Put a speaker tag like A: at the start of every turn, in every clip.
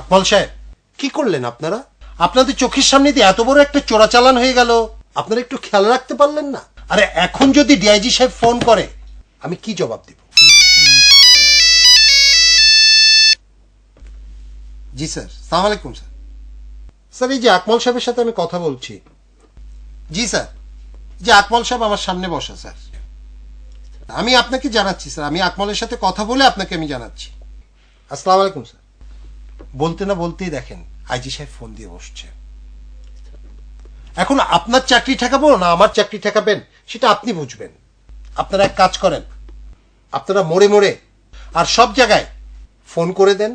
A: আকমল সাহেব, কি করলেন আপনারা? আপনাদের চোখের সামনে দিয়ে এত বড় একটা চোরাচালান হয়ে গেল, আপনারা একটু খেয়াল রাখতে পারলেন না? আরে এখন যদি ডিআইজি সাহেব ফোন করে, আমি কি জবাব দিব? জি স্যার, সালাম আলাইকুম স্যার। স্যার, এই যে আকমল সাহেবের সাথে আমি কথা বলছি। জি স্যার, যে আকমল সাহেব আমার সামনে বসা স্যার। আমি আপনাকে জানাচ্ছি স্যার, আমি আকমলের সাথে কথা বলে আপনাকে আমি জানাচ্ছি। আসসালামু আলাইকুম স্যার। বলতে না বলতেই দেখেন আইজি সাহেব ফোন দিয়ে বসছে। এখন আপনার চাকরি ঠেকাবো না আমার চাকরি ঠেকাবেন সেটা আপনি বুঝবেন। আপনারা এক কাজ করেন, আপনারা মোড়ে মোড়ে আর সব জায়গায় ফোন করে দেন,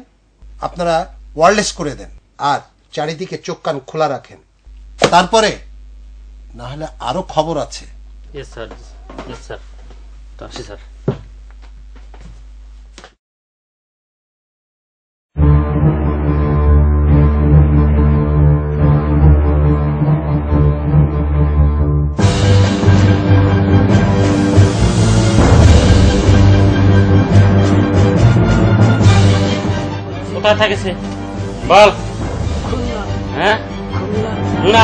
A: আপনারা ওয়্যারলেস করে দেন, আর চারিদিকে চোখ কান খোলা রাখেন। তারপরে না হলে আরো খবর আছে।
B: Yes sir, yes sir. তো আসি স্যার। কোথায় থাকেছে বল? হ্যাঁ, না